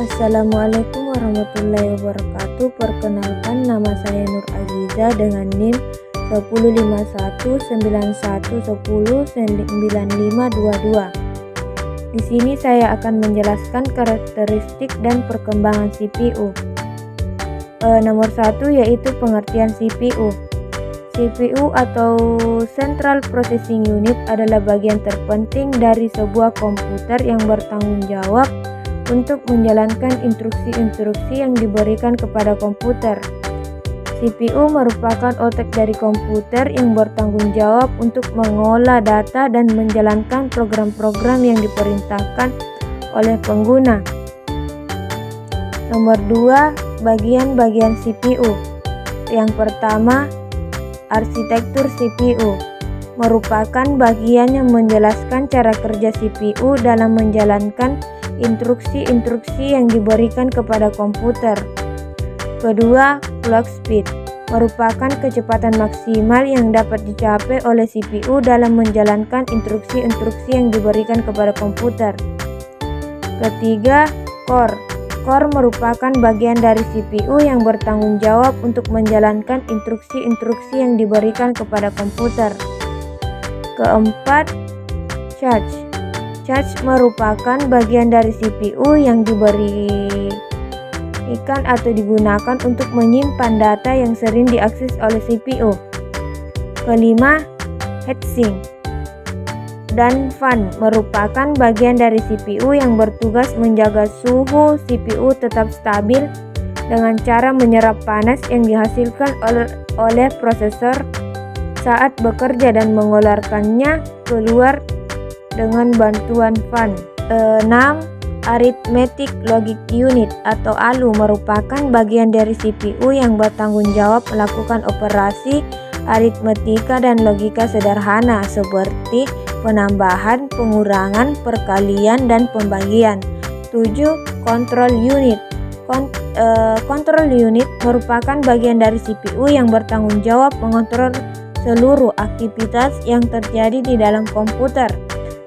Assalamualaikum warahmatullahi wabarakatuh. Perkenalkan, nama saya Nur Aziza dengan NIM 105191109522. Di sini saya akan menjelaskan karakteristik dan perkembangan CPU. Nomor 1 yaitu pengertian CPU. CPU atau Central Processing Unit adalah bagian terpenting dari sebuah komputer yang bertanggung jawab untuk menjalankan instruksi-instruksi yang diberikan kepada komputer. CPU merupakan otak dari komputer yang bertanggung jawab untuk mengolah data dan menjalankan program-program yang diperintahkan oleh pengguna. Nomor 2, bagian-bagian CPU. Yang pertama, arsitektur CPU merupakan bagian yang menjelaskan cara kerja CPU dalam menjalankan instruksi-instruksi yang diberikan kepada komputer. Kedua, clock speed merupakan kecepatan maksimal yang dapat dicapai oleh CPU dalam menjalankan instruksi-instruksi yang diberikan kepada komputer. Ketiga, core. Core merupakan bagian dari CPU yang bertanggung jawab untuk menjalankan instruksi-instruksi yang diberikan kepada komputer. Keempat, charge. Charge merupakan bagian dari CPU yang diberikan atau digunakan untuk menyimpan data yang sering diakses oleh CPU. Kelima, heatsink dan fan merupakan bagian dari CPU yang bertugas menjaga suhu CPU tetap stabil dengan cara menyerap panas yang dihasilkan oleh prosesor saat bekerja dan mengeluarkannya keluar dengan bantuan fan. 6. Arithmetic Logic Unit atau ALU merupakan bagian dari CPU yang bertanggung jawab melakukan operasi aritmetika dan logika sederhana seperti penambahan, pengurangan, perkalian, dan pembagian. 7. Control Unit. Control Unit merupakan bagian dari CPU yang bertanggung jawab mengontrol seluruh aktivitas yang terjadi di dalam komputer,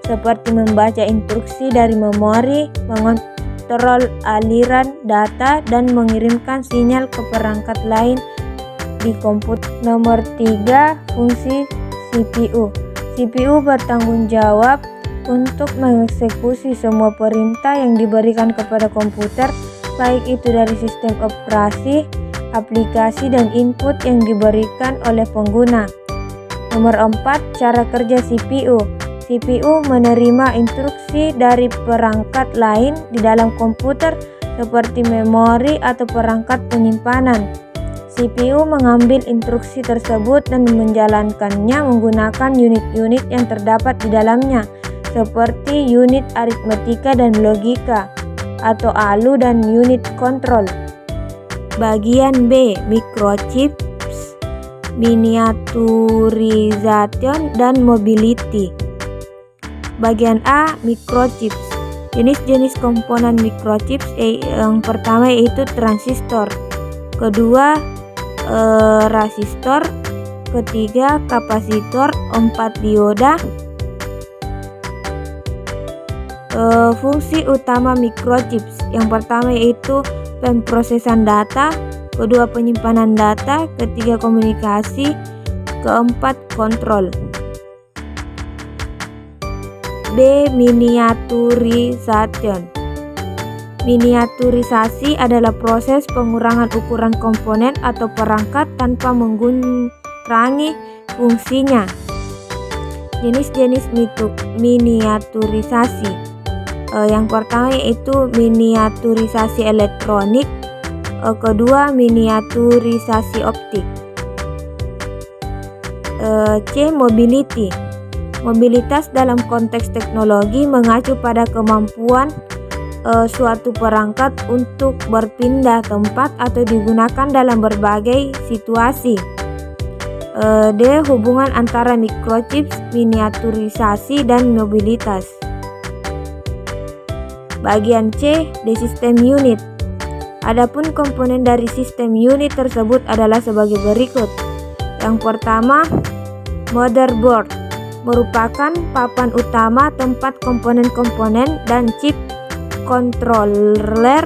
seperti membaca instruksi dari memori, mengontrol aliran data, dan mengirimkan sinyal ke perangkat lain di komputer. Nomor 3, fungsi CPU. CPU bertanggung jawab untuk mengeksekusi semua perintah yang diberikan kepada komputer, baik itu dari sistem operasi, aplikasi, dan input yang diberikan oleh pengguna. Nomor 4, cara kerja CPU. CPU menerima instruksi dari perangkat lain di dalam komputer seperti memori atau perangkat penyimpanan. CPU mengambil instruksi tersebut dan menjalankannya menggunakan unit-unit yang terdapat di dalamnya, seperti unit aritmetika dan logika atau ALU dan unit kontrol. Bagian B, microchips, miniaturization, dan mobility. Bagian A, microchips. Jenis-jenis komponen microchips yang pertama yaitu transistor, kedua resistor, ketiga kapasitor, 4 dioda. Fungsi utama microchips yang pertama yaitu pemrosesan data, kedua penyimpanan data, ketiga komunikasi, keempat kontrol. B. Miniaturization. Miniaturisasi adalah proses pengurangan ukuran komponen atau perangkat tanpa mengurangi fungsinya. Jenis-jenis miniaturisasi yang pertama yaitu miniaturisasi elektronik, kedua miniaturisasi optik. C. Mobility. Mobilitas dalam konteks teknologi mengacu pada kemampuan suatu perangkat untuk berpindah tempat atau digunakan dalam berbagai situasi. D. Hubungan antara microchips, miniaturisasi, dan mobilitas. Bagian C, di sistem unit. Adapun komponen dari sistem unit tersebut adalah sebagai berikut. Yang pertama, motherboard merupakan papan utama tempat komponen-komponen dan chip controller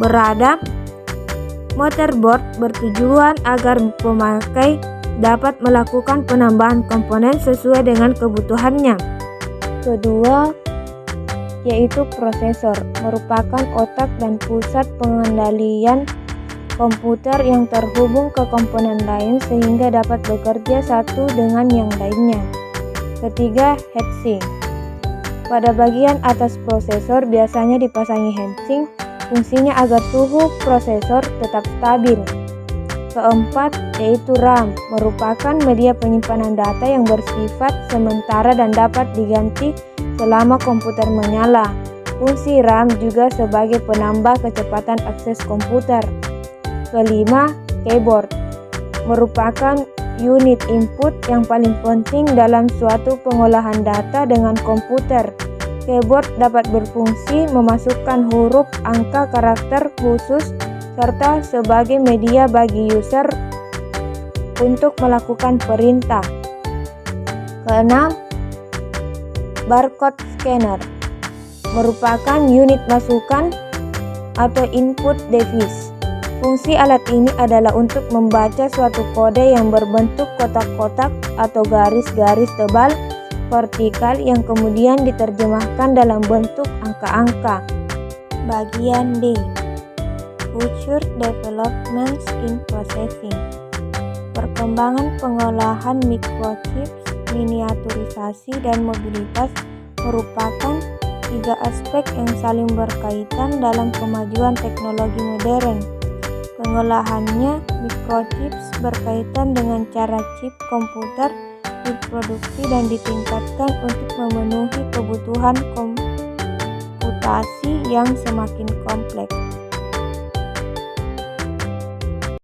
berada. Motherboard bertujuan agar pemakai dapat melakukan penambahan komponen sesuai dengan kebutuhannya. Kedua, yaitu prosesor, merupakan otak dan pusat pengendalian komputer yang terhubung ke komponen lain sehingga dapat bekerja satu dengan yang lainnya. Ketiga, heatsink. Pada bagian atas prosesor biasanya dipasangi heatsink, fungsinya agar suhu prosesor tetap stabil. Keempat, yaitu RAM, merupakan media penyimpanan data yang bersifat sementara dan dapat diganti selama komputer menyala. Fungsi RAM juga sebagai penambah kecepatan akses komputer. Kelima, keyboard, merupakan unit input yang paling penting dalam suatu pengolahan data dengan komputer. Keyboard dapat berfungsi memasukkan huruf, angka, karakter khusus, serta sebagai media bagi user untuk melakukan perintah. Keenam, barcode scanner, merupakan unit masukan atau input device. Fungsi alat ini adalah untuk membaca suatu kode yang berbentuk kotak-kotak atau garis-garis tebal vertikal yang kemudian diterjemahkan dalam bentuk angka-angka. Bagian D, Future Developments in Processing, perkembangan pengolahan microchips, miniaturisasi, dan mobilitas merupakan tiga aspek yang saling berkaitan dalam kemajuan teknologi modern. Pengolahannya, microchips berkaitan dengan cara chip komputer diproduksi dan ditingkatkan untuk memenuhi kebutuhan komputasi yang semakin kompleks.